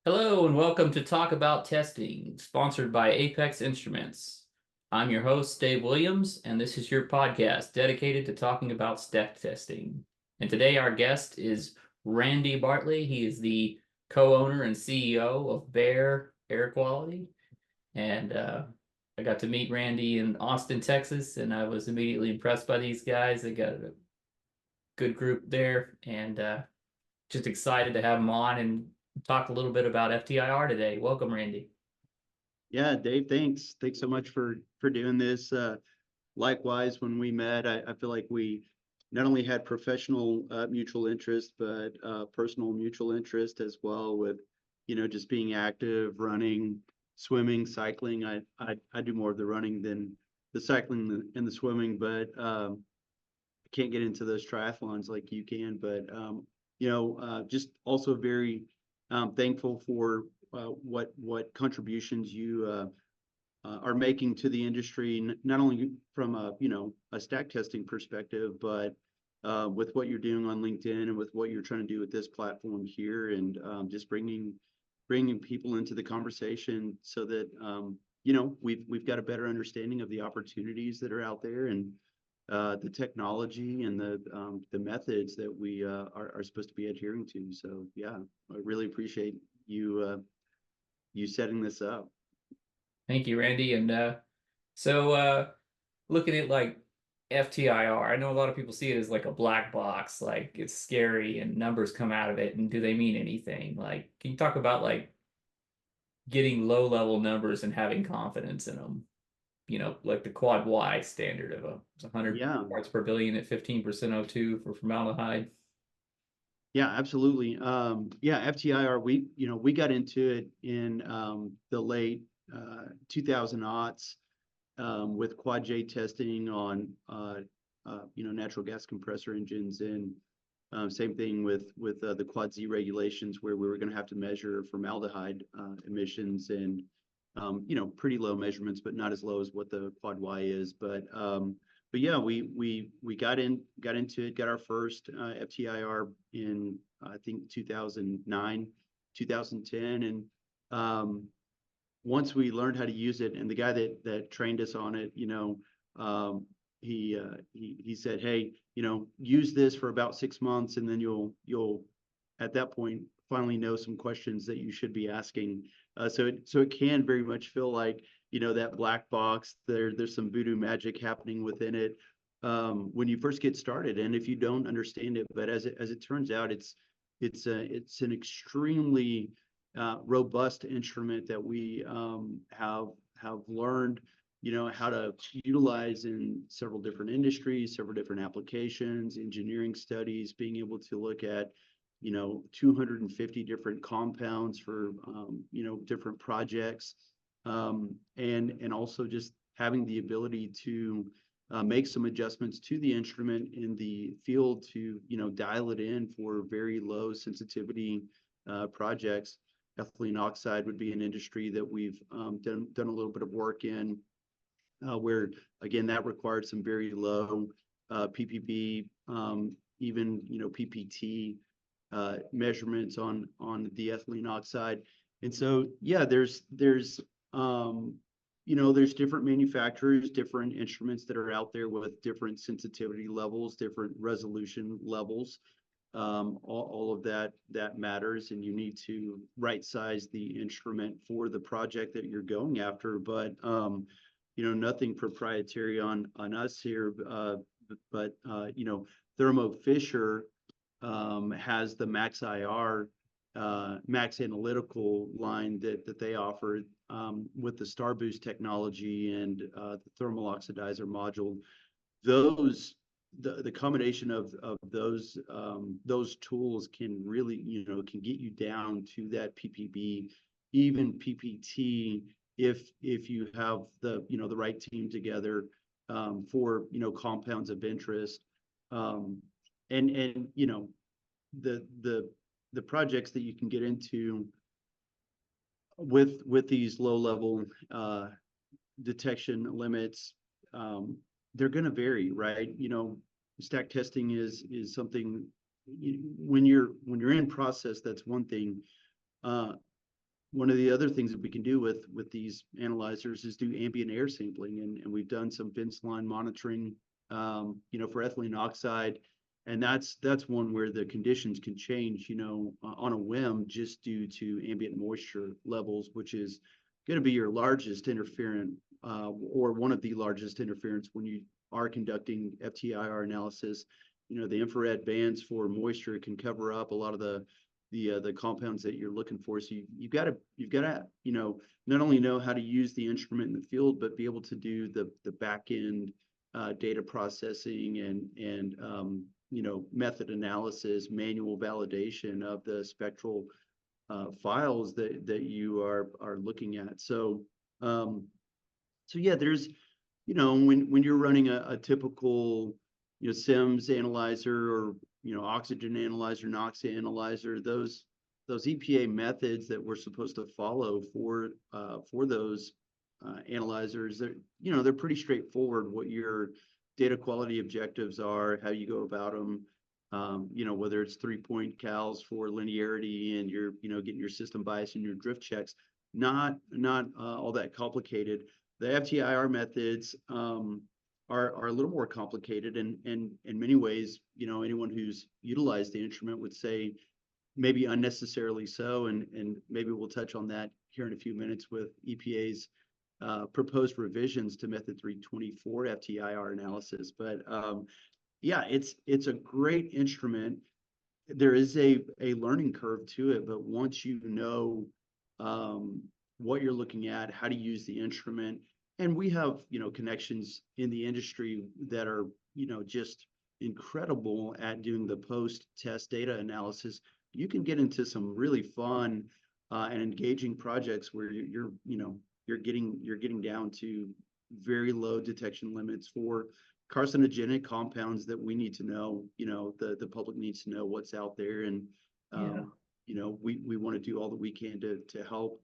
Hello and welcome to Talk About Testing, sponsored by Apex Instruments. I'm your host, Dave Williams, and this is your podcast dedicated to talking about stack testing. And today our guest is Randy Bartley. He is the co-owner and CEO of BAIR Air Quality. And I got to meet Randy in Austin, Texas, and I was immediately impressed by these guys. They got a good group there, and just excited to have him on and talk a little bit about FTIR today. Welcome, Randy. Yeah, Dave, thanks. Thanks so much for doing this. Likewise, when we met, I feel like we not only had professional mutual interest, but personal mutual interest as well with, just being active, running, swimming, cycling. I do more of the running than the cycling and the swimming, but I can't get into those triathlons like you can. But just also very thankful for what contributions you are making to the industry, not only from a stack testing perspective, but with what you're doing on LinkedIn and with what you're trying to do with this platform here, and just bringing people into the conversation so that we've got a better understanding of the opportunities that are out there, and the technology and the methods that we are supposed to be adhering to. So yeah, I really appreciate you setting this up. Thank you, Randy. And looking at like FTIR, I know a lot of people see it as like a black box, like it's scary and numbers come out of it. And do they mean anything? Like, can you talk about like getting low level numbers and having confidence in them? Like the quad Y standard of 100 Yeah, parts per billion at 15% O2 for formaldehyde. yeah, absolutely. Yeah, FTIR, we got into it in the late 2000 aughts with quad J testing on natural gas compressor engines, and same thing with the quad Z regulations, where we were going to have to measure formaldehyde emissions, and pretty low measurements, but not as low as what the quad Y is. But yeah, we got into it, got our first FTIR in I think 2009, 2010, and once we learned how to use it, and the guy that trained us on it, he said, hey, use this for about 6 months, and then you'll at that point finally know some questions that you should be asking. So it can very much feel like that black box. There's some voodoo magic happening within it when you first get started, and if you don't understand it. But as it turns out, it's an extremely robust instrument that we have learned how to utilize in several different industries, several different applications, engineering studies, being able to look at 250 different compounds for different projects, and also just having the ability to make some adjustments to the instrument in the field to dial it in for very low sensitivity projects. Ethylene oxide would be an industry that we've done a little bit of work in, where again that required some very low ppb, even ppt measurements on the ethylene oxide. And so yeah, there's different manufacturers, different instruments that are out there with different sensitivity levels, different resolution levels. All of that matters, and you need to right size the instrument for the project that you're going after. But nothing proprietary on us here, but Thermo Fisher has the Max IR, Max Analytical line that they offer with the Star Boost technology and the thermal oxidizer module. Those the combination of those tools can really can get you down to that ppb, even ppt, if you have the right team together for compounds of interest, and the projects that you can get into with these low level detection limits, they're going to vary, right? Stack testing is something, when you're in process, that's one thing. one of the other things that we can do with these analyzers is do ambient air sampling, and we've done some fence line monitoring, for ethylene oxide, and that's one where the conditions can change, on a whim just due to ambient moisture levels, which is going to be your largest interferent, or one of the largest interference when you are conducting FTIR analysis. The infrared bands for moisture can cover up a lot of the compounds that you're looking for. So you've got to not only know how to use the instrument in the field, but be able to do the back end data processing and method analysis, manual validation of the spectral files that you are looking at. So yeah, there's when you're running a typical SIMS analyzer, or oxygen analyzer, NOx analyzer, those EPA methods that we're supposed to follow for those analyzers, they're pretty straightforward. What your data quality objectives are, how you go about them, whether it's 3-point cals for linearity, and you're getting your system bias and your drift checks, not all that complicated. The FTIR methods are a little more complicated, and in many ways, anyone who's utilized the instrument would say maybe unnecessarily so, and maybe we'll touch on that here in a few minutes with EPA's proposed revisions to Method 324 FTIR analysis. But yeah, it's a great instrument. There is a learning curve to it, but once you know what you're looking at, how to use the instrument, and we have connections in the industry that are just incredible at doing the post-test data analysis, you can get into some really fun and engaging projects where you're getting down to very low detection limits for carcinogenic compounds that we need to know. The public needs to know what's out there, and we want to do all that we can to help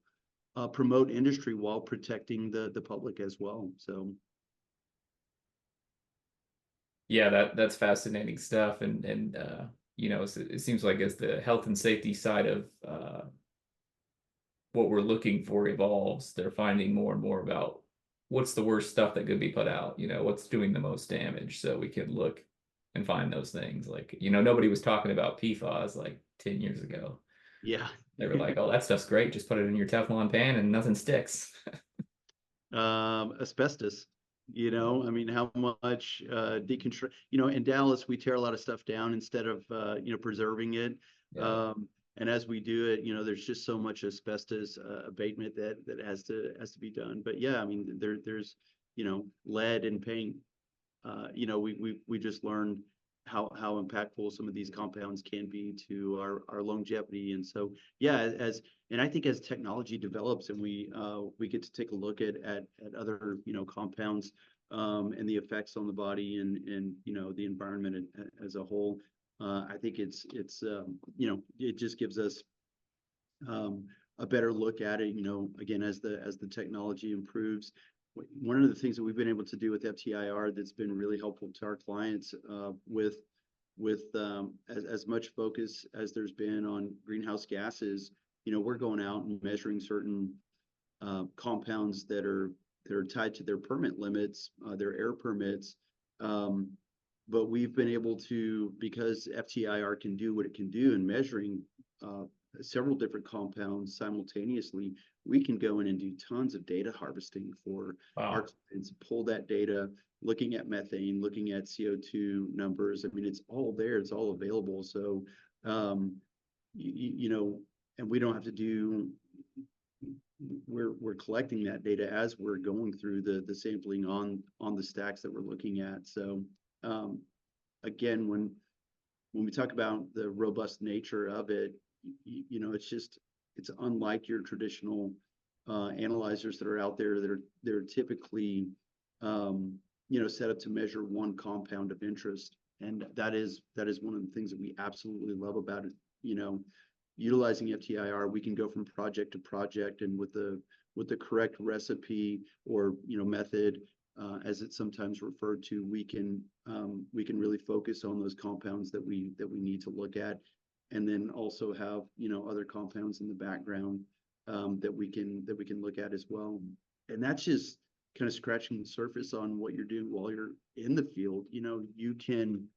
promote industry while protecting the public as well. So Yeah, that's fascinating stuff, and it seems like as the health and safety side of what we're looking for evolves, they're finding more and more about what's the worst stuff that could be put out, what's doing the most damage, so we can look and find those things. Like, nobody was talking about PFAS like 10 years ago. yeah, They were like, oh, that stuff's great, just put it in your Teflon pan and nothing sticks. asbestos. I mean, how much deconstruct. In Dallas, we tear a lot of stuff down instead of preserving it. Yeah. And as we do it, there's just so much asbestos abatement that has to be done. But yeah, I mean, there's lead in paint. We just learned how impactful some of these compounds can be to our longevity. And so yeah, and I think as technology develops and we get to take a look at other compounds and the effects on the body and the environment as a whole, I think it's it just gives us a better look at it. Again, as the technology improves. One of the things that we've been able to do with FTIR that's been really helpful to our clients, with as much focus as there's been on greenhouse gases, we're going out and measuring certain compounds that are tied to their permit limits, their air permits. But we've been able to, because FTIR can do what it can do in measuring several different compounds simultaneously, we can go in and do tons of data harvesting for our clients, pull that data, looking at methane, looking at CO2 numbers. I mean, it's all there, it's all available. So, and we don't have to do, we're collecting that data as we're going through the sampling on the stacks that we're looking at. So, again, when we talk about the robust nature of it, it's unlike your traditional analyzers that are out there that they're typically set up to measure one compound of interest, and that is one of the things that we absolutely love about it. Utilizing FTIR, we can go from project to project, and with the correct recipe or method, as it's sometimes referred to, we can really focus on those compounds that we need to look at, and then also have other compounds in the background that we can look at as well. And that's just kind of scratching the surface on what you're doing while you're in the field. You know, you can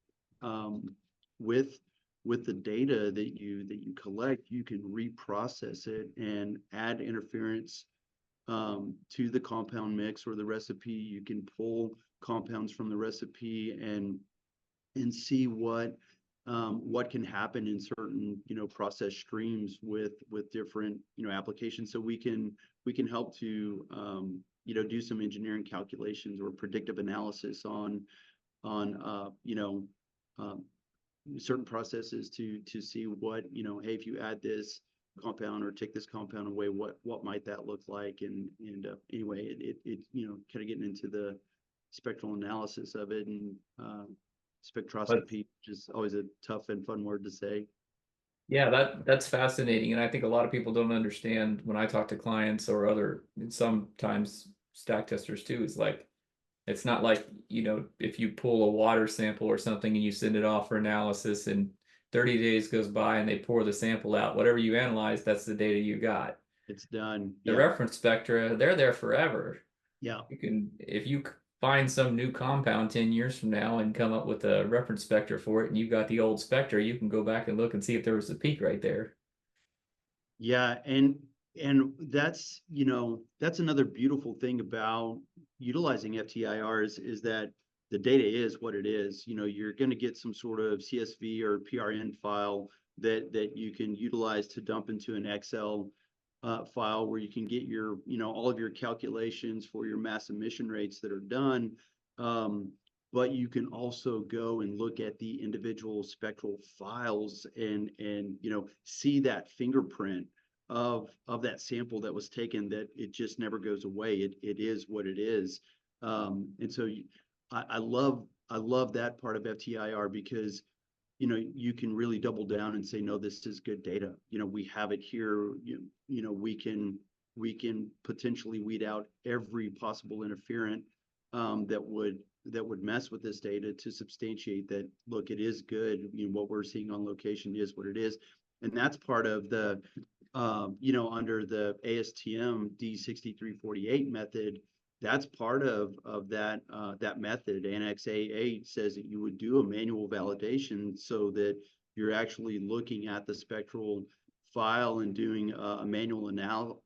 with the data that you collect, you can reprocess it and add interference to the compound mix or the recipe. You can pull compounds from the recipe and see what can happen in certain, you know, process streams with different, you know, applications. So we can help to you know, do some engineering calculations or predictive analysis on you know, certain processes to see what, you know, hey, if you add this compound or take this compound away, what might that look like? And anyway, it you know, kind of getting into the spectral analysis of it and But spectroscopy, which is always a tough and fun word to say. yeah, that's fascinating. And I think a lot of people don't understand when I talk to clients or other sometimes stack testers too, is like it's not like, you know, if you pull a water sample or something and you send it off for analysis and 30 days goes by and they pour the sample out, whatever you analyze, that's the data you got. It's done. The Yeah. reference spectra, they're there forever. Yeah. You can, if you find some new compound 10 years from now and come up with a reference spectra for it and you've got the old spectra, you can go back and look and see if there was a peak right there. Yeah, and that's, you know, that's another beautiful thing about utilizing FTIRs is that the data is what it is. You know, you're going to get some sort of CSV or PRN file that you can utilize to dump into an Excel file where you can get your, you know, all of your calculations for your mass emission rates that are done. But you can also go and look at the individual spectral files and you know, see that fingerprint of that sample that was taken, that it just never goes away. It is what it is. And so I love that part of FTIR because, you know, you can really double down and say, no, this is good data. You know, we have it here. You know, we can potentially weed out every possible interferent that would mess with this data to substantiate that, look, it is good. You know, what we're seeing on location is what it is. And that's part of the, you know, under the ASTM D6348 method, that's part of that that method. Annex A8 says that you would do a manual validation so that you're actually looking at the spectral file and doing a manual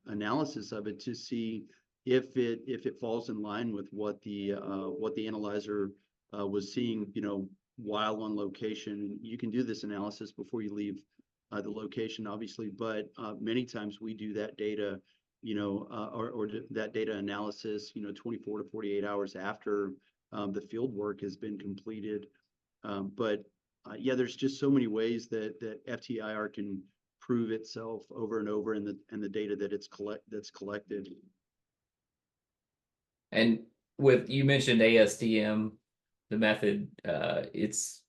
analysis of it to see if it falls in line with what the analyzer was seeing, you know, while on location. You can do this analysis before you leave the location, obviously, but many times we do that data, you know, or that data analysis, you know, 24 to 48 hours after the field work has been completed. But yeah, there's just so many ways that FTIR can prove itself over and over in the data that that's collected. And with, you mentioned ASTM, the method, it's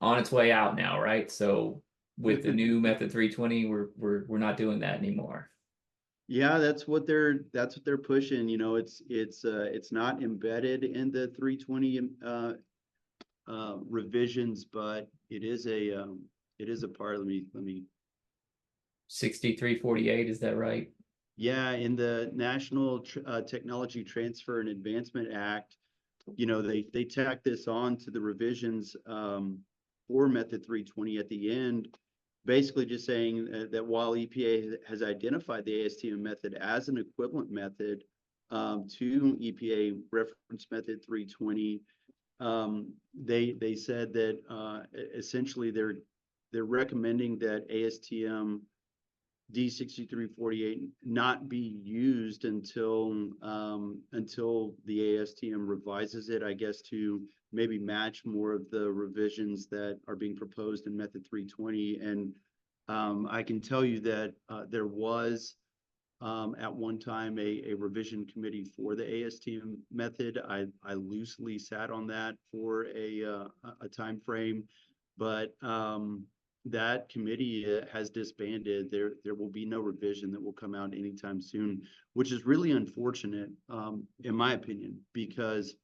on its way out now, right? So with the new method 320, we're not doing that anymore. Yeah, that's what they're pushing. You know, it's not embedded in the 320 revisions, but it is a part. Let me 6348, is that right? Yeah, in the National Technology Transfer and Advancement Act, you know, they tack this on to the revisions for Method 320 at the end, basically just saying that while EPA has identified the ASTM method as an equivalent method to EPA reference method 320, they said that essentially they're recommending that ASTM D6348 not be used until the ASTM revises it, I guess, to maybe match more of the revisions that are being proposed in Method 320. And I can tell you that there was at one time a revision committee for the ASTM method. I loosely sat on that for a time frame, but that committee has disbanded. There will be no revision that will come out anytime soon, which is really unfortunate, in my opinion, because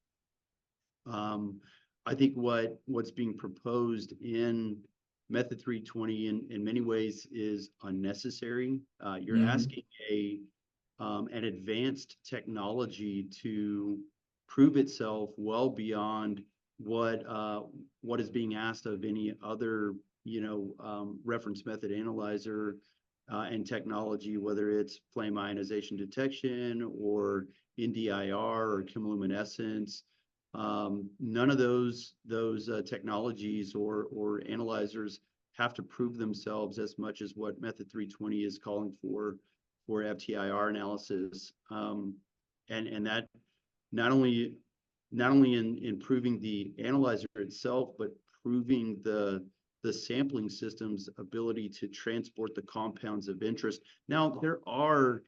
I think what's being proposed in method 320 in many ways is unnecessary. You're Mm-hmm. asking an advanced technology to prove itself well beyond what is being asked of any other reference method analyzer and technology, whether it's flame ionization detection or NDIR or chemiluminescence. None of those technologies or analyzers have to prove themselves as much as what method 320 is calling for FTIR analysis. And that not only in improving the analyzer itself, but proving the sampling system's ability to transport the compounds of interest. Now, there are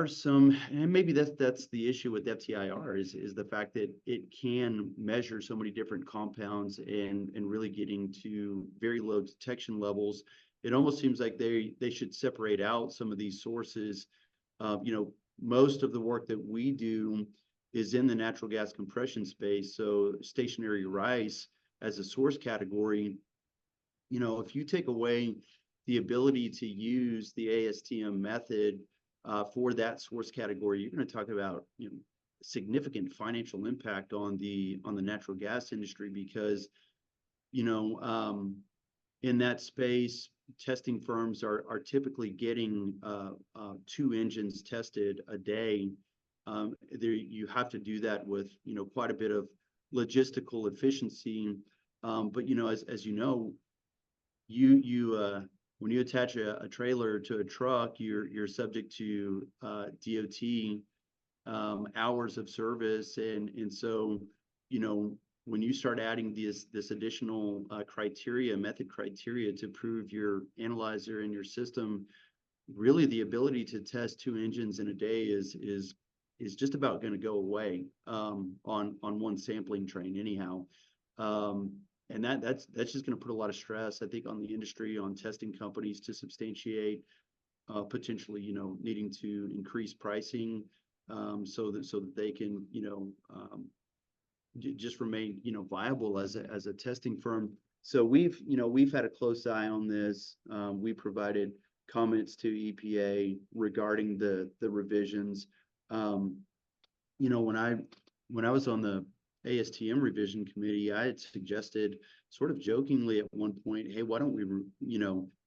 some, and maybe that's the issue with FTIR is the fact that it can measure so many different compounds and really getting to very low detection levels. It almost seems like they should separate out some of these sources. Most of the work that we do is in the natural gas compression space. So stationary rice as a source category, if you take away the ability to use the ASTM method for that source category, you're going to talk about significant financial impact on the natural gas industry, because in that space, testing firms are typically getting 2 engines tested a day. You have to do that with quite a bit of logistical efficiency. But as you know, when you attach a trailer to a truck, you're subject to DOT hours of service, and so when you start adding this additional method criteria to prove your analyzer and your system, really the ability to test 2 engines in a day is just about going to go away on one sampling train anyhow. And that's just going to put a lot of stress, I think, on the industry, on testing companies to substantiate potentially needing to increase pricing so that they can just remain viable as a testing firm. So we've had a close eye on this. We provided comments to EPA regarding the revisions. When I was on the ASTM revision committee, I had suggested sort of jokingly at one point, hey, why don't we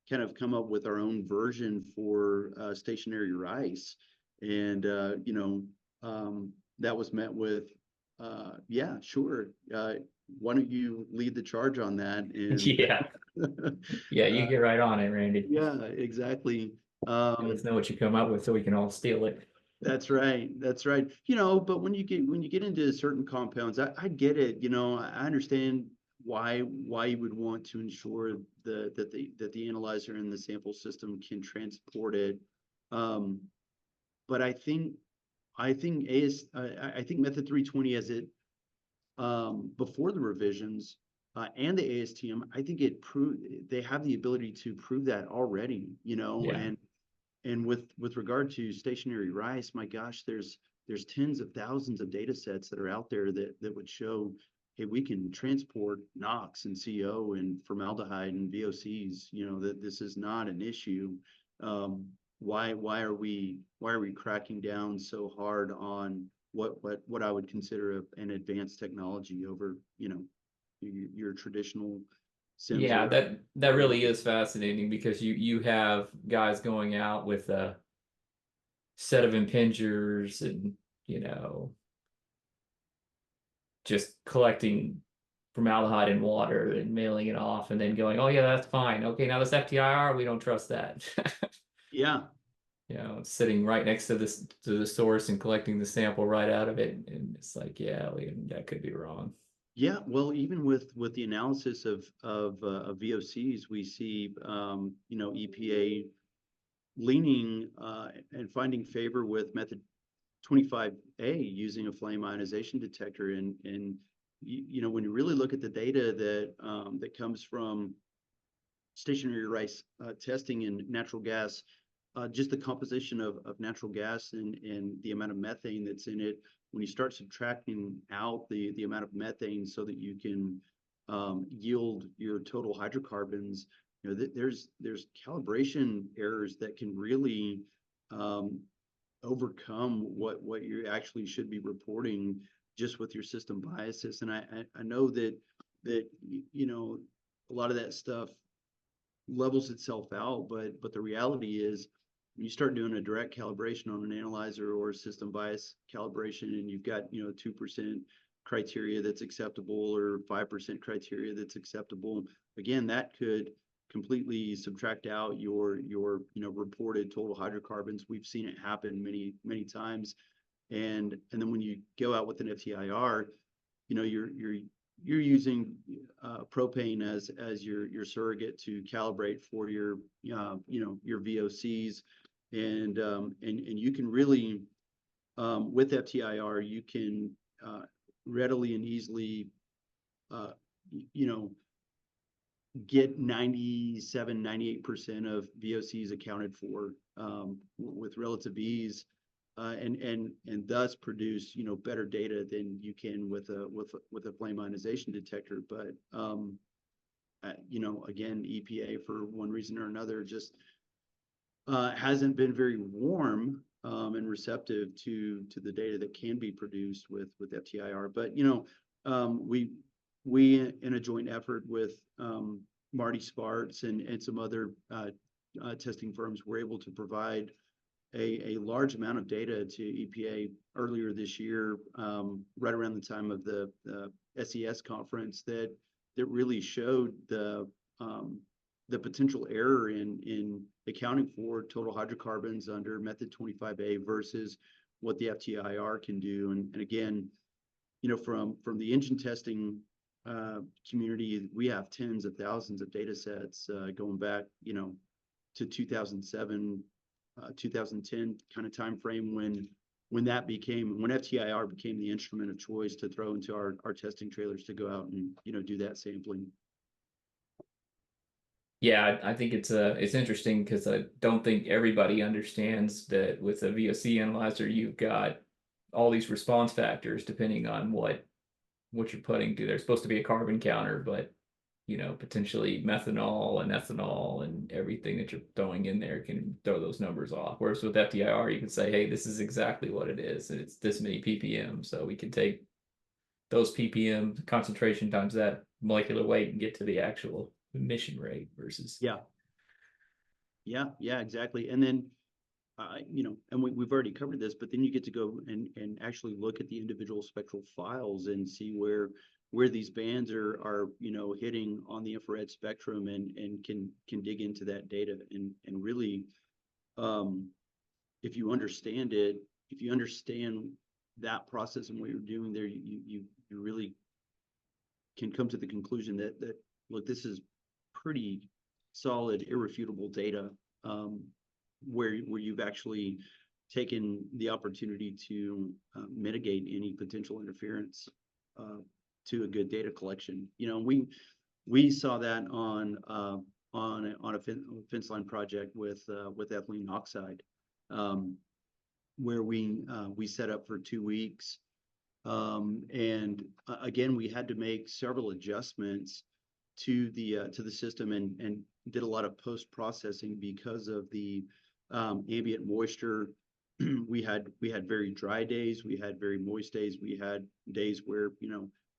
kind of come up with our own version for stationary rice? And that was met with yeah, sure. Why don't you lead the charge on that? And Yeah. Yeah, you get right on it, Randy. yeah, exactly. Let us know what you come up with so we can all steal it. That's right. That's right. But when you get into certain compounds, I get it. I understand why you would want to ensure that the analyzer and the sample system can transport it. But I think method 320 as it before the revisions and the ASTM, I think they have the ability to prove that already, Yeah. and with regard to stationary rice, my gosh, there's tens of thousands of data sets that are out there that would show, hey, we can transport NOx and CO and formaldehyde and VOCs, that this is not an issue. Why are we cracking down so hard on what I would consider an advanced technology over your traditional Yeah, sensor? that really is fascinating, because you have guys going out with a set of impingers and just collecting formaldehyde in water and mailing it off, and then going, oh yeah, that's fine. Okay, now this FTIR, we don't trust that. Yeah. Sitting right next to the source and collecting the sample right out of it, and it's like, yeah, that could be wrong. Yeah, well, even with the analysis of VOCs, we see EPA leaning and finding favor with method 25A using a flame ionization detector, and when you really look at the data that comes from stationary rice testing in natural gas, just the composition of natural gas and the amount of methane that's in it, when you start subtracting out the amount of methane so that you can yield your total hydrocarbons, there's calibration errors that can really overcome what you actually should be reporting just with your system biases. And I know that a lot of that stuff levels itself out, but the reality is when you start doing a direct calibration on an analyzer or a system bias calibration, and you've got 2% criteria that's acceptable or 5% criteria that's acceptable, again, that could completely subtract out your reported total hydrocarbons. We've seen it happen many times. And then when you go out with an FTIR, you're using propane as your surrogate to calibrate for your VOCs, and you can really with FTIR you can readily and easily get 97-98% of VOCs accounted for with relative ease, and thus produce better data than you can with a flame ionization detector. But again, EPA for one reason or another just hasn't been very warm and receptive to the data that can be produced with FTIR. But we in a joint effort with Marty Sparts and some other testing firms were able to provide a large amount of data to EPA earlier this year, right around the time of the SES conference, that really showed the potential error in accounting for total hydrocarbons under method 25A versus what the FTIR can do. And again, from the engine testing community, we have tens of thousands of data sets going back, to 2007, 2010 kind of time frame when FTIR became the instrument of choice to throw into our testing trailers to go out and do that sampling. Yeah, I think it's interesting because I don't think everybody understands that with a VOC analyzer, you've got all these response factors depending on what you're putting to. There's supposed to be a carbon counter, but potentially methanol and ethanol and everything that you're throwing in there can throw those numbers off. Whereas with FTIR, you can say, hey, this is exactly what it is, and it's this many ppm. So we can take those ppm concentration times that molecular weight and get to the actual emission rate versus. Yeah, exactly. And then and we've already covered this, but then you get to go and actually look at the individual spectral files and see where these bands are hitting on the infrared spectrum, and can dig into that data and really, if you understand that process and what you're doing there, you really can come to the conclusion that look, this is pretty solid, irrefutable data, where you've actually taken the opportunity to mitigate any potential interference to a good data collection. We saw that on a fence line project with ethylene oxide, where we set up for 2 weeks, and again we had to make several adjustments to the system, and did a lot of post processing because of the ambient moisture. We had very dry days, we had very moist days, we had days where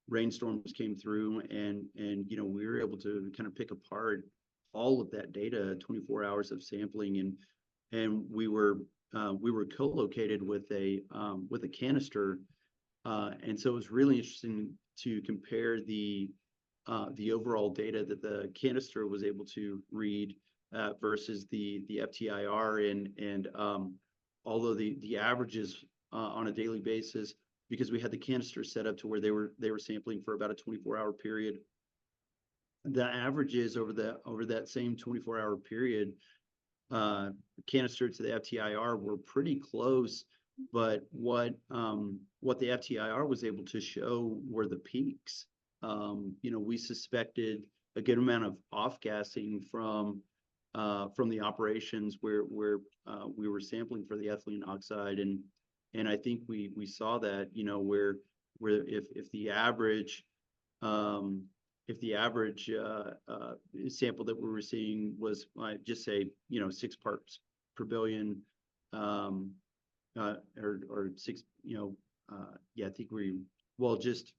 rainstorms came through, and we were able to kind of pick apart all of that data, 24 hours of sampling, and we were co-located with a canister, and so it was really interesting to compare the overall data that the canister was able to read versus the FTIR, and although the averages on a daily basis, because we had the canister set up to where they were sampling for about a 24-hour period, the averages over that same 24-hour period, canister to the FTIR, were pretty close. But what the FTIR was able to show were the peaks. We suspected a good amount of off-gassing from the operations where we were sampling for the ethylene oxide, and I think we saw that where if the average if the average sample that we were seeing was, just say, 6 parts per billion, or six, yeah, I think well, just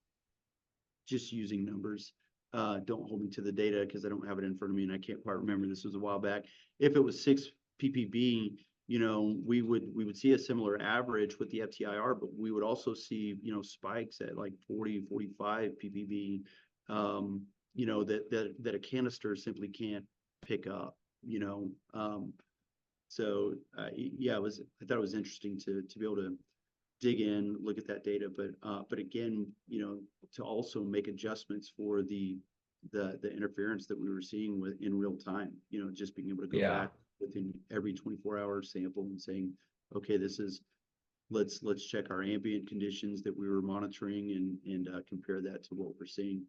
using numbers. Don't hold me to the data because I don't have it in front of me and I can't quite remember. This was a while back. If it was 6 ppb, we would see a similar average with the FTIR, but we would also see, spikes at like 40, 45 ppb, that a canister simply can't pick up, so yeah, I thought it was interesting to be able to dig in, look at that data, but again, to also make adjustments for the interference that we were seeing in real time, just being able to go back within every 24-hour sample and saying, okay, let's check our ambient conditions that we were monitoring and compare that to what we're seeing.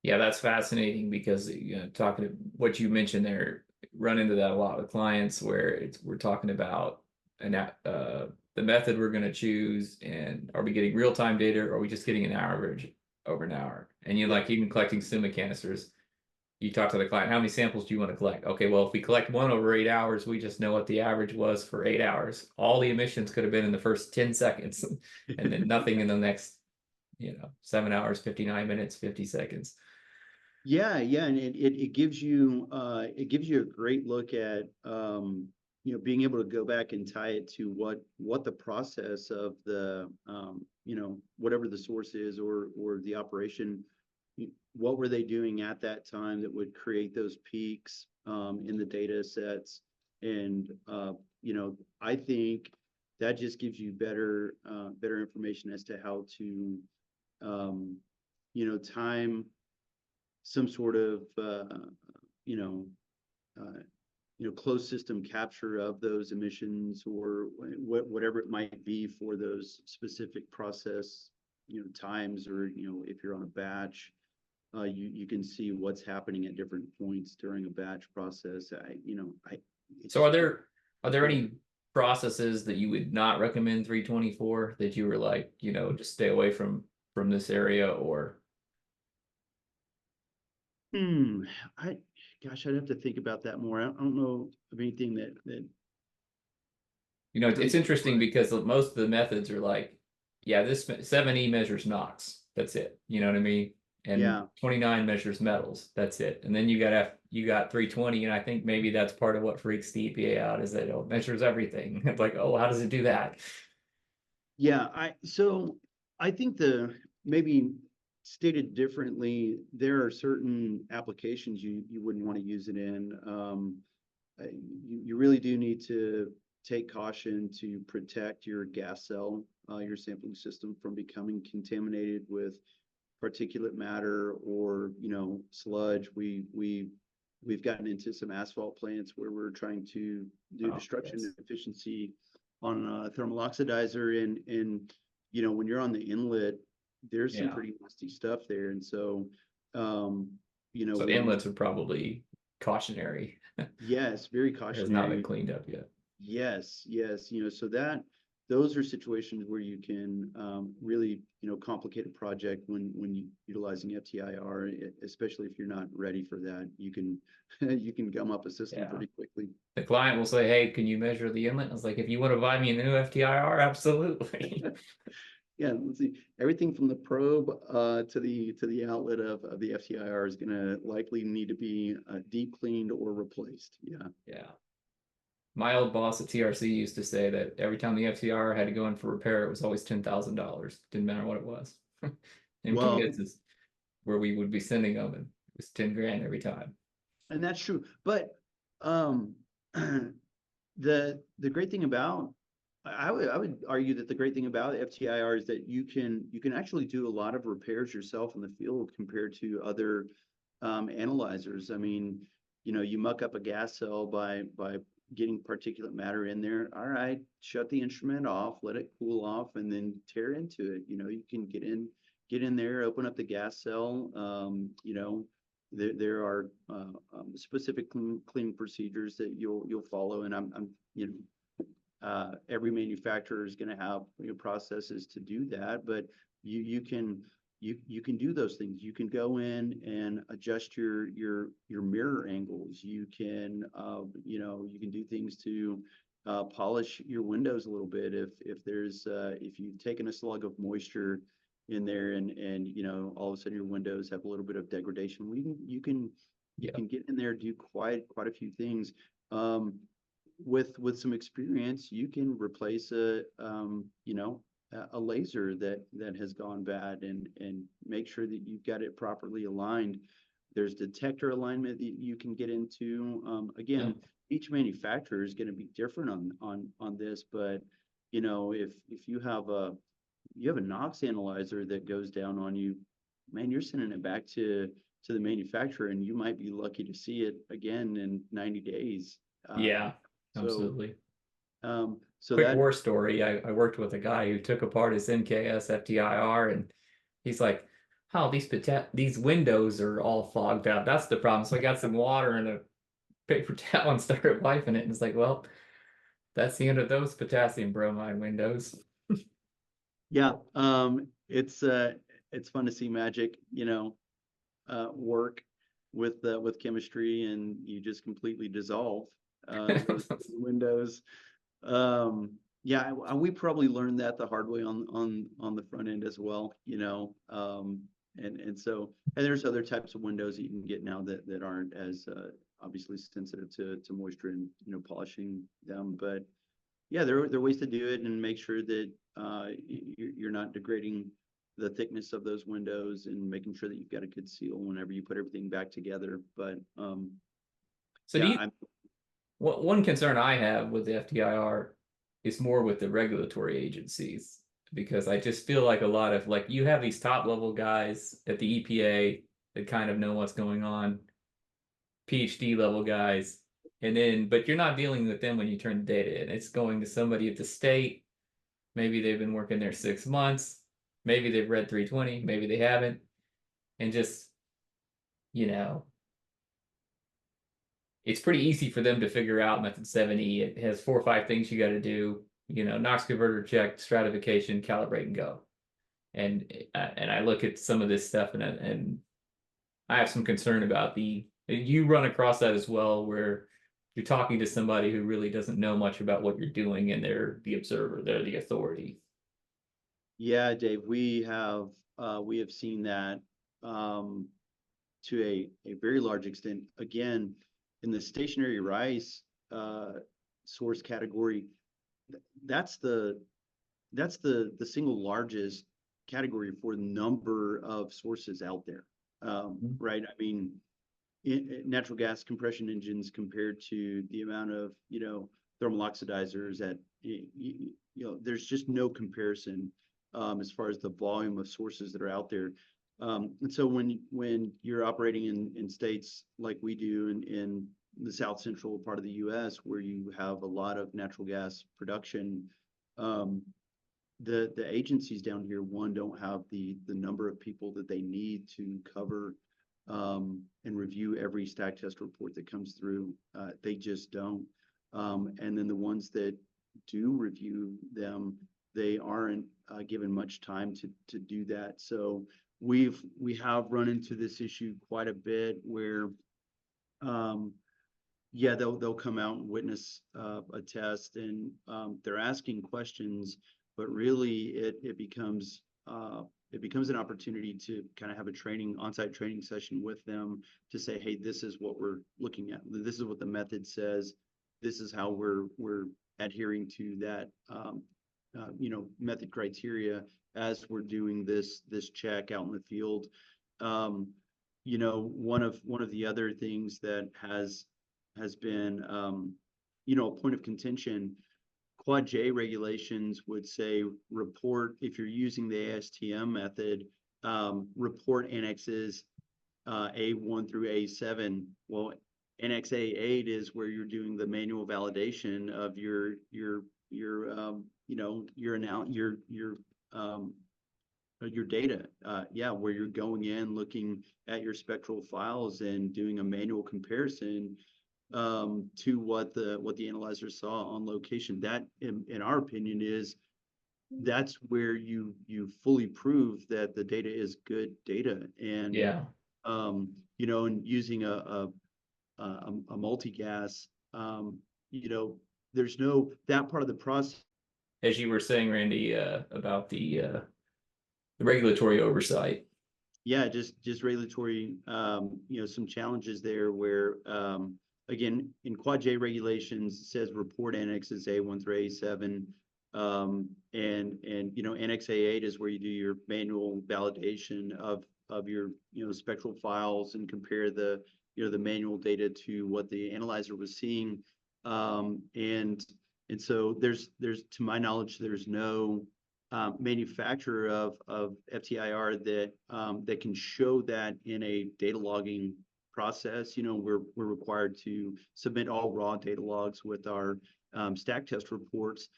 Yeah, that's fascinating because talking to what you mentioned there, run into that a lot with clients where we're talking about the method we're going to choose, and are we getting real-time data, or are we just getting an average over an hour? And like even collecting SUMA canisters, you talk to the client, how many samples do you want to collect? Okay, well, if we collect one over 8 hours, we just know what the average was for 8 hours. All the emissions could have been in the first 10 seconds and then nothing in the next 7 hours, 59 minutes, 50 seconds. Yeah, and it gives you a great look at being able to go back and tie it to what the process of the whatever the source is, or the operation, what were they doing at that time that would create those peaks in the data sets. And I think that just gives you better information as to how to time some sort of closed system capture of those emissions, or whatever it might be for those specific process times, or if you're on a batch, you can see what's happening at different points during a batch process. So are there any processes that you would not recommend 324 that you were like, just stay away from this area? Or Gosh, I'd have to think about that more. I don't know of anything that it's interesting because most of the methods are like, yeah, this 7E measures NOx, that's it, you know what I mean? And 29 measures metals, that's it. And then you got 320, and I think maybe that's part of what freaks the EPA out, is that it measures everything. It's like, oh, how does it do that? Yeah, I think maybe stated differently, there are certain applications you wouldn't want to use it in. You really do need to take caution to protect your gas cell, your sampling system, from becoming contaminated with particulate matter or sludge. We've gotten into some asphalt plants where we're trying to do destruction efficiency on a thermal oxidizer, and when you're on the inlet, there's some pretty nasty stuff there. And so so inlets are probably cautionary. Yes, very cautionary. It has not been cleaned up yet. Yes, so those are situations where you can really complicate a project when utilizing FTIR, especially if you're not ready for that. You can gum up a system pretty quickly. The client will say, hey, can you measure the inlet? I was like, if you want to buy me a new FTIR, absolutely. Yeah, let's see. Everything from the probe to the outlet of the FTIR is going to likely need to be deep cleaned or replaced. Yeah. My old boss at TRC used to say that every time the FTIR had to go in for repair, it was always $10,000. Didn't matter what it was. In Kansas, where we would be sending them, and it was 10 grand every time. And that's true. But the great thing about, I would argue that the great thing about FTIR is that you can actually do a lot of repairs yourself in the field compared to other analyzers. I mean, you muck up a gas cell by getting particulate matter in there. All right, shut the instrument off, let it cool off, and then tear into it. You can get in there, open up the gas cell. There are specific cleaning procedures that you'll follow, and every manufacturer is going to have processes to do that, but you can you can do those things. You can go in and adjust your mirror angles. You can you can do things to polish your windows a little bit if you've taken a slug of moisture in there and all of a sudden your windows have a little bit of degradation. You Yeah. can get in there, do quite a few things. With some experience, you can replace a laser that has gone bad and make sure that you've got it properly aligned. There's detector alignment that you can get into. Yeah. Again, each manufacturer is going to be different on this, but if you have a NOx analyzer that goes down on you, man, you're sending it back to the manufacturer, and you might be lucky to see it again in 90 days. Yeah, So absolutely. so Quick that war story. I worked with a guy who took apart his NKS FTIR, and he's like, "Oh, these windows are all fogged up. That's the problem." So I got some water and a paper towel and started wiping it, and it's like, well, that's the end of those potassium bromide windows. yeah, it's fun to see magic, work with chemistry, and you just completely dissolve those windows. Yeah, we probably learned that the hard way on the front end as well, and there's other types of windows that you can get now that aren't as obviously sensitive to moisture and polishing them. But yeah, there are ways to do it and make sure that you're not degrading the thickness of those windows and making sure that you've got a good seal whenever you put everything back together. But So do yeah, you, one concern I have with the FTIR is more with the regulatory agencies, because I just feel like a lot of, like, you have these top level guys at the EPA that kind of know what's going on, PhD level guys, and then but you're not dealing with them when you turn the data in. It's going to somebody at the state. Maybe they've been working there 6 months. Maybe they've read 320. Maybe they haven't, and just you know it's pretty easy for them to figure out method 7E. It has 4 or 5 things you got to do. Knox converter check, stratification, calibrate, and go. And I look at some of this stuff, and I have some concern about you run across that as well, where you're talking to somebody who really doesn't know much about what you're doing, and they're the observer, they're the authority. yeah, Dave, we have seen that to a very large extent. Again, in the stationary rice source category, that's the single largest category for number of sources out there. Right? I mean, natural gas compression engines compared to the amount of thermal oxidizers there's just no comparison as far as the volume of sources that are out there. And so when you're operating in states like we do in the south central part of the U.S., where you have a lot of natural gas production, the agencies down here, one, don't have the number of people that they need to cover and review every stack test report that comes through. They just don't. And then the ones that do review them, they aren't given much time to do that. So we have run into this issue quite a bit where yeah, they'll come out and witness a test, and they're asking questions, but really it becomes an opportunity to kind of have a on-site training session with them to say, hey, this is what we're looking at. This is what the method says. This is how we're adhering to that method criteria as we're doing this check out in the field. One of the other things that has been a point of contention. Quad J regulations would say report, if you're using the ASTM method, report annexes A1 through A7. Well, Annex A8 is where you're doing the manual validation of your data. Where you're going in, looking at your spectral files and doing a manual comparison to what the analyzer saw on location. That, in our opinion, is that's where you fully prove that the data is good data. And Yeah. and using a multi-gas, you know, there's no that part of the process. As you were saying, Randy, about the regulatory oversight. Yeah, just regulatory, some challenges there where, again, in Quad J regulations, it says report annexes A1 through A7. And Annex A8 is where you do your manual validation of your, spectral files and compare the manual data to what the analyzer was seeing. And so to my knowledge, there's no manufacturer of FTIR that can show that in a data logging process. We're required to submit all raw data logs with our stack test reports.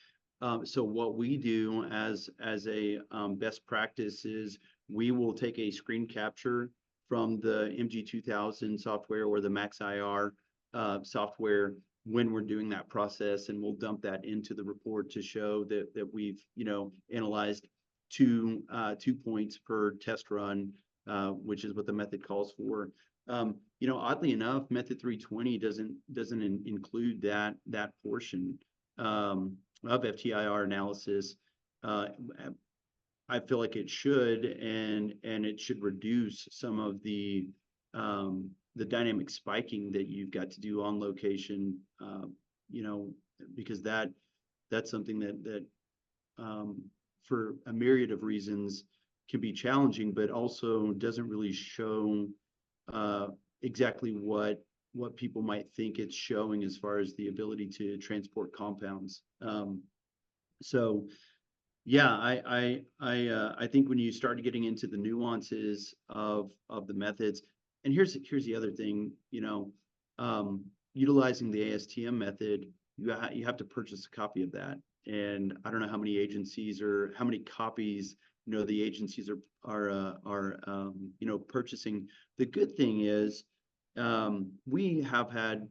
So what we do as a best practice is we will take a screen capture from the MG2000 software or the MaxIR software when we're doing that process, and we'll dump that into the report to show that we've analyzed two points per test run, which is what the method calls for. Oddly enough, method 320 doesn't include that portion of FTIR analysis. I feel like it should, and it should reduce some of the dynamic spiking that you've got to do on location, because that's something that for a myriad of reasons can be challenging, but also doesn't really show exactly what people might think it's showing as far as the ability to transport compounds. So yeah, I think when you start getting into the nuances of the methods, and here's the other thing, utilizing the ASTM method, you have to purchase a copy of that, and I don't know how many agencies or how many copies the agencies are purchasing. The good thing is we have had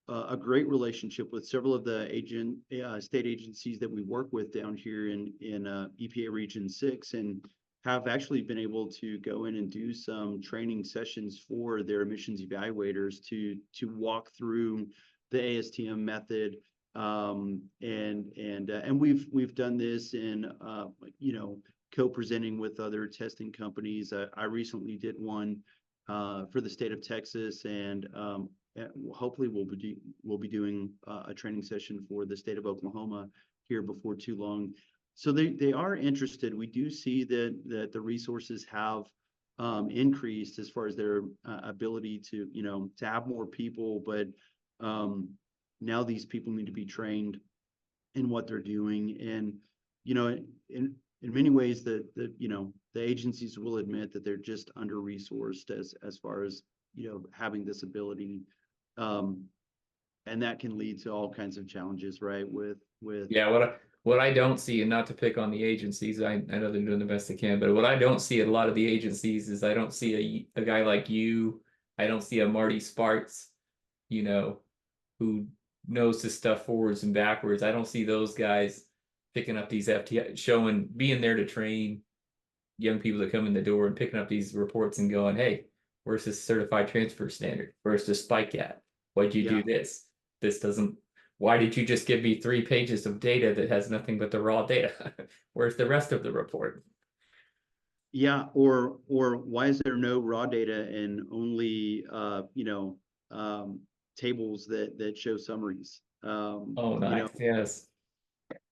a great relationship with several of the state agencies that we work with down here in EPA Region 6, and have actually been able to go in and do some training sessions for their emissions evaluators to walk through the ASTM method. And we've done this in co-presenting with other testing companies. I recently did one for the state of Texas, and hopefully we'll be doing a training session for the state of Oklahoma here before too long. So they are interested. We do see that the resources have increased as far as their ability to have more people, but now these people need to be trained in what they're doing. And in many ways, the agencies will admit that they're just under resourced as far as having this ability. And that can lead to all kinds of challenges, right? With Yeah, what I don't see, and not to pick on the agencies, I know they're doing the best they can, but what I don't see at a lot of the agencies is I don't see a guy like you, I don't see a Marty Sparks, who knows this stuff forwards and backwards. I don't see those guys picking up these FTI, being there to train young people that come in the door and picking up these reports and going, hey, where's this certified transfer standard? Where's the spike at? Why'd you do yeah, this? This doesn't, why did you just give me 3 pages of data that has nothing but the raw data? Where's the rest of the report? yeah, or why is there no raw data and only tables that show summaries? Oh, nice. Yes.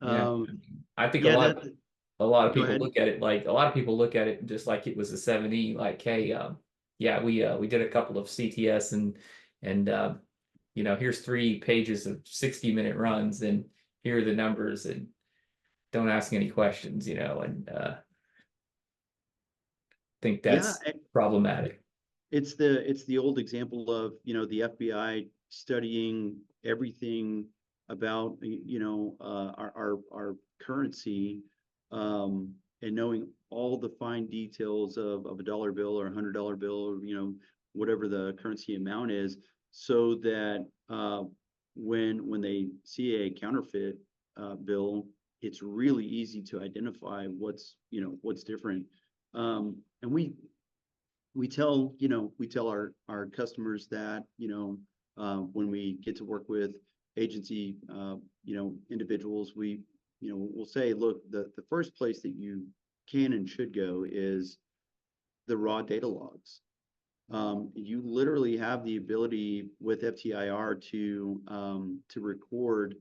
Yeah. Um, I think yeah, a lot of go people ahead. look at it like a lot of people look at it just like it was a 7E, like, hey, yeah, we did a couple of CTS and here's 3 pages of 60-minute runs, and here are the numbers, and don't ask any questions, and think Yeah, that's problematic. it's the old example of the FBI studying everything about our currency, and knowing all the fine details of a dollar bill or $100 bill, or whatever the currency amount is, so that when they see a counterfeit bill, it's really easy to identify what's different. And we tell our customers that when we get to work with agency individuals, we'll say, look, the first place that you can and should go is the raw data logs. You literally have the ability with FTIR to record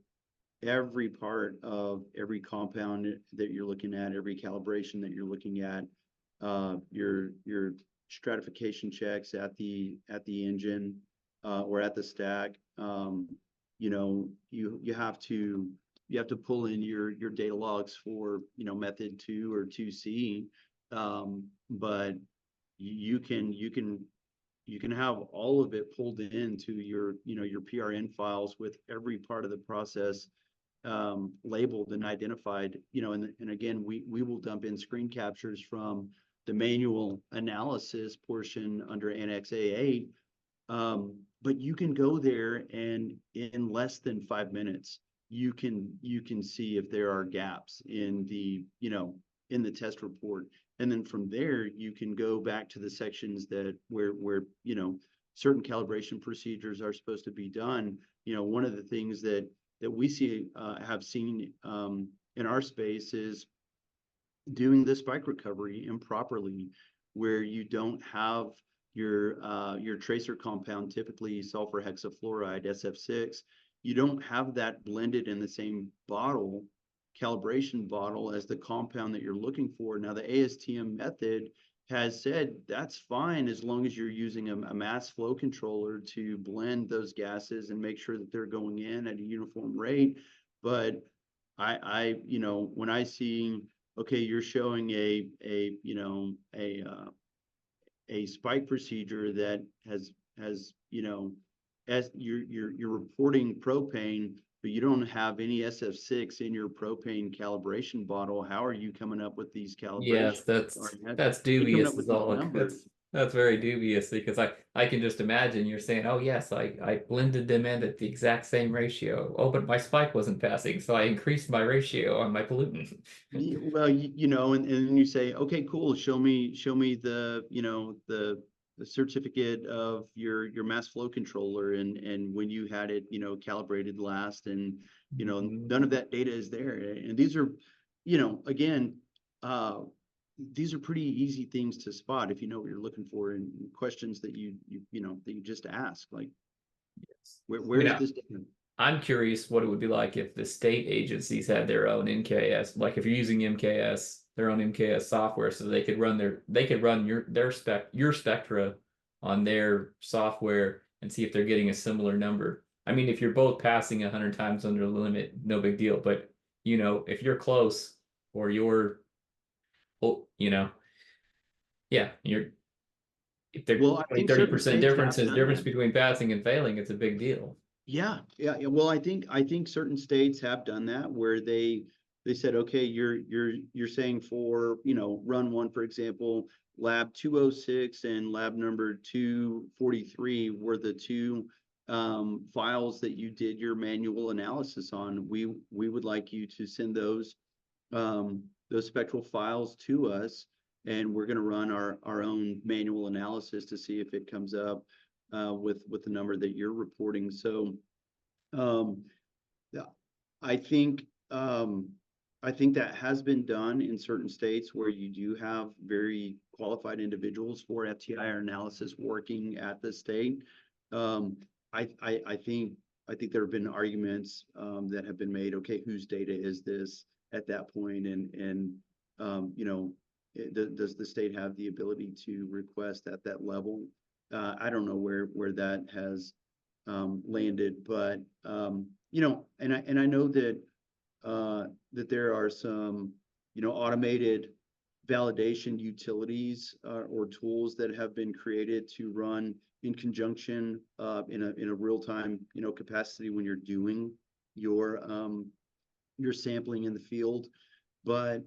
every part of every compound that you're looking at, every calibration that you're looking at, your stratification checks at the engine or at the stack. You have to pull in your data logs for method 2 or 2C, but you can have all of it pulled into your PRN files with every part of the process labeled and identified. And again, we will dump in screen captures from the manual analysis portion under Annex A8. But you can go there, and in less than 5 minutes, you can see if there are gaps in the test report. And then from there, you can go back to the sections where certain calibration procedures are supposed to be done. One of the things that we have seen in our space is doing the spike recovery improperly, where you don't have your tracer compound, typically sulfur hexafluoride, SF6. You don't have that blended in the same calibration bottle as the compound that you're looking for. Now, the ASTM method has said that's fine as long as you're using a mass flow controller to blend those gases and make sure that they're going in at a uniform rate. But when I see, okay, you're showing a spike procedure that has as you're reporting propane, but you don't have any SF6 in your propane calibration bottle. How are you coming up with these calibrations? Yes, that's coming dubious up with as these all look. numbers? That's very dubious, because I can just imagine you're saying, oh yes, I blended them in at the exact same ratio. Oh, but my spike wasn't passing, so I increased my ratio on my pollutant. Well, and then you say, okay, cool. Show me the certificate of your mass flow controller and when you had it, calibrated last, and none of that data is there. And these are, again, these are pretty easy things to spot if you know what you're looking for, and questions that you just ask, like, where is this data? I'm curious what it would be like if the state agencies had their own MKS. Like if you're using MKS, their own MKS software, so they could run your spectra on their software and see if they're getting a similar number. I mean, if you're both passing 100 times under the limit, no big deal. But if you're close, or yeah, if there's Well, I 20, think certain 30% states have done difference that. between passing and failing, it's a big deal. Yeah. Well, I think certain states have done that, where they said, okay, you're saying for run 1, for example, lab 206 and lab number 243 were the two files that you did your manual analysis on. We would like you to send those spectral files to us, and we're going to run our own manual analysis to see if it comes up with the number that you're reporting. So I think that has been done in certain states where you do have very qualified individuals for FTIR analysis working at the state. I think there have been arguments that have been made. Okay, whose data is this at that point? And does the state have the ability to request at that level? I don't know where that has landed, but and I know that there are some automated validation utilities or tools that have been created to run in conjunction in a real-time capacity when you're doing your sampling in the field, but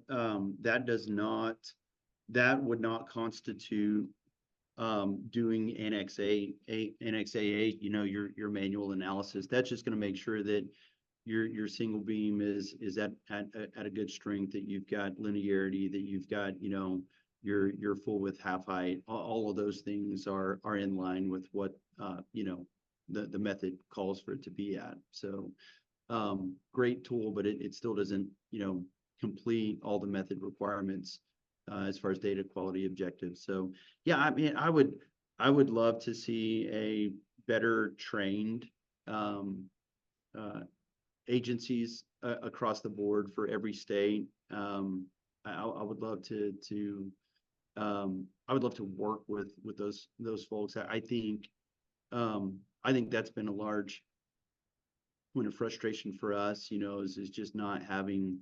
that would not constitute doing Annex A8, your manual analysis. That's just going to make sure that your single beam is at a good strength, that you've got linearity, that you've got, your full width, half height. All of those things are in line with what the method calls for it to be at. So great tool, but it still doesn't complete all the method requirements as far as data quality objectives. So yeah, I mean, I would love to see a better trained agencies across the board for every state. I would love I would love to work with those folks. I think that's been a large point of frustration for us, is just not having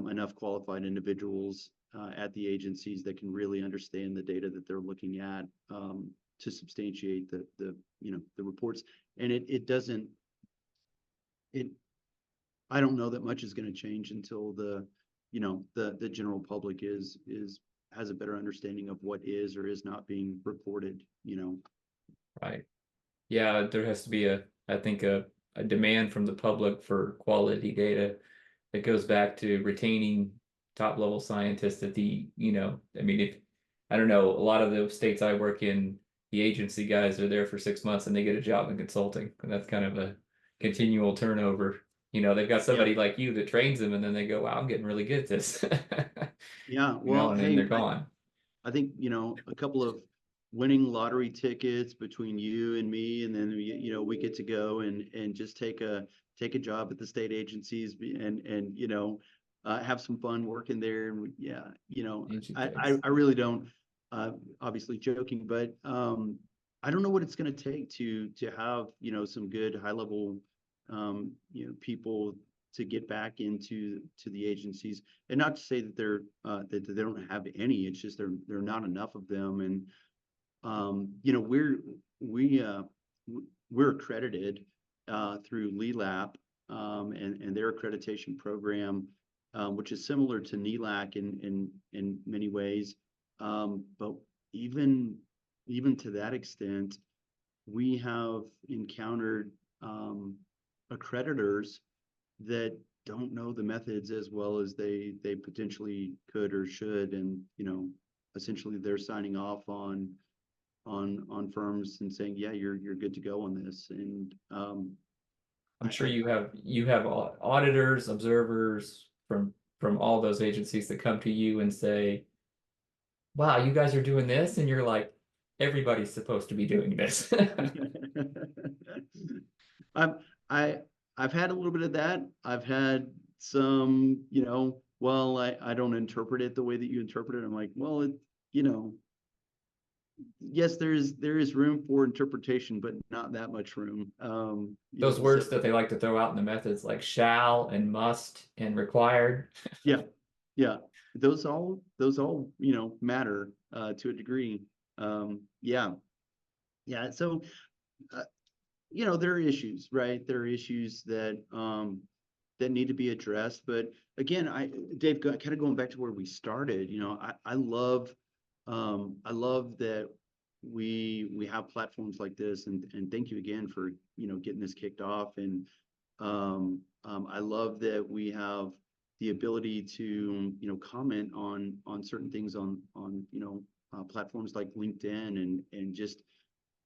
enough qualified individuals at the agencies that can really understand the data that they're looking at, to substantiate the reports. And I don't know that much is going to change until the general public has a better understanding of what is or is not being reported. Right. Yeah, there has to be I think a demand from the public for quality data that goes back to retaining top level scientists at I mean, if I don't know, a lot of the states I work in, the agency guys are there for 6 months and they get a job in consulting. And that's kind of a continual turnover. They've got Yeah. somebody like you that trains them and then they go, wow, I'm getting really good at this. Yeah. Well, and then hey, they're gone. I think, a couple of winning lottery tickets between you and me, and then we get to go and just take a job at the state agencies and have some fun working there. And yeah, I really don't, obviously joking, but I don't know what it's going to take to have some good high level people to get back into the agencies. And not to say that that they don't have any, it's just there are not enough of them. And we're accredited through LELAP, and their accreditation program, which is similar to NELAC in many ways. But even to that extent, we have encountered accreditors that don't know the methods as well as they potentially could or should, and essentially they're signing off on firms and saying, yeah, you're good to go on this. And I'm sure you have auditors, observers from all those agencies that come to you and say, wow, you guys are doing this, and you're like, everybody's supposed to be doing this. I've had a little bit of that. I've had some, well, I don't interpret it the way that you interpret it. I'm like, well, yes, there is room for interpretation, but not that much room. Those words that they like to throw out in the methods, like shall and must and required. Yeah. Those all matter to a degree. Yeah. So there are issues, right? There are issues that need to be addressed. But again, Dave, kind of going back to where we started, I love that we have platforms like this, and thank you again for getting this kicked off. And I love that we have the ability to comment on certain things on platforms like LinkedIn, and just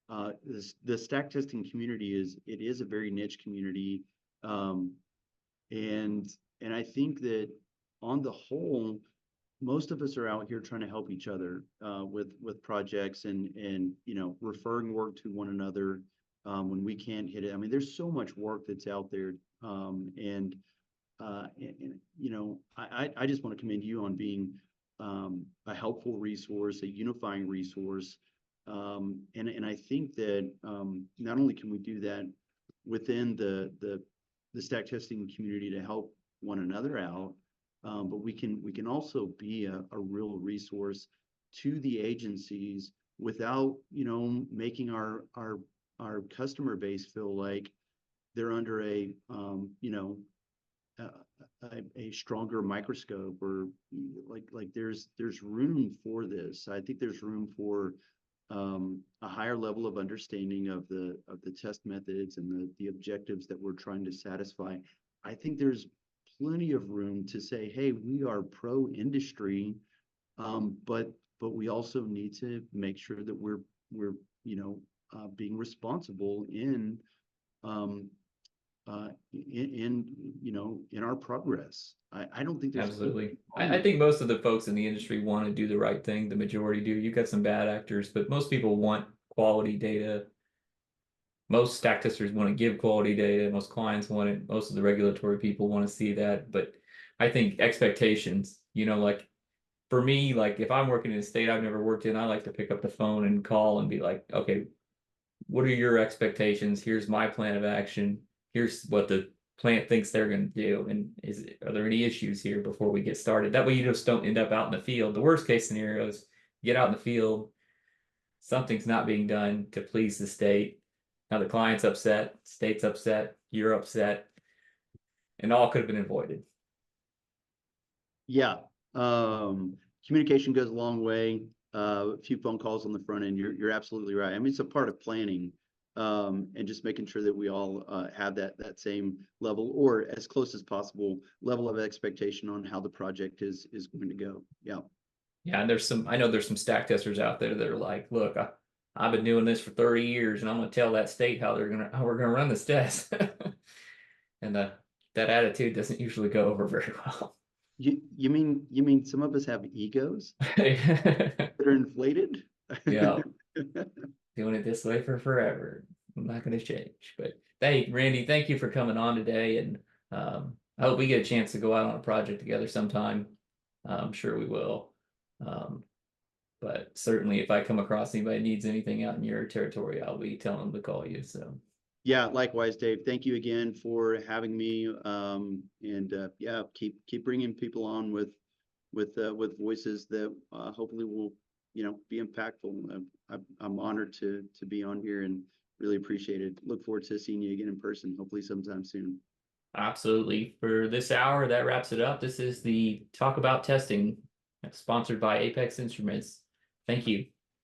the stack testing community is a very niche community, and I think that on the whole, most of us are out here trying to help each other with projects, and referring work to one another when we can't hit it. I mean, there's so much work that's out there, and I just want to commend you on being a helpful resource, a unifying resource, and I think that not only can we do that within the stack testing community to help one another out, but we can also be a real resource to the agencies without making our customer base feel like they're under a stronger microscope, or like there's room for this. I think there's room for a higher level of understanding of the test methods and the objectives that we're trying to satisfy. I think there's plenty of room to say, hey, we are pro industry, but we also need to make sure that we're being responsible um, in our progress. I don't think there's Absolutely. anything wrong I with think most of the folks in the industry want to do the right thing. The majority do. You got some bad actors, but most people want quality data. Most stack testers want to give quality data. Most clients want it. Most of the regulatory people want to see that. But I think expectations, like for me, like if I'm working in a state I've never worked in, I like to pick up the phone and call and be like, okay, what are your expectations? Here's my plan of action. Here's what the plant thinks they're going to do. And are there any issues here before we get started? That way you just don't end up out in the field. The worst case scenario is get out in the field, something's not being done to please the state. Now the client's upset, state's upset, you're upset, and all could have been avoided. Yeah. Communication goes a long way. A few phone calls on the front end. You're absolutely right. I mean, it's a part of planning, and just making sure that we all have that same level or as close as possible level of expectation on how the project is going to go. Yeah. Yeah, and I know there's some stack testers out there that are like, look, I've been doing this for 30 years and I'm going to tell that state how we're going to run this test. And that attitude doesn't usually go over very well. You mean some of us have egos that are inflated? Yeah, doing it this way for forever. I'm not going to change. But hey, Randy, thank you for coming on today. And I hope we get a chance to go out on a project together sometime. I'm sure we will. Um, but certainly, if I come across anybody needs anything out in your territory, I'll be telling them to call you. So, Yeah, likewise, Dave. Thank you again for having me. And yeah, keep bringing people on with voices that hopefully will be impactful. I'm honored to be on here and really appreciate it. Look forward to seeing you again in person, hopefully sometime soon. absolutely. For this hour, that wraps it up. This is the Talk About Testing, sponsored by Apex Instruments. Thank you.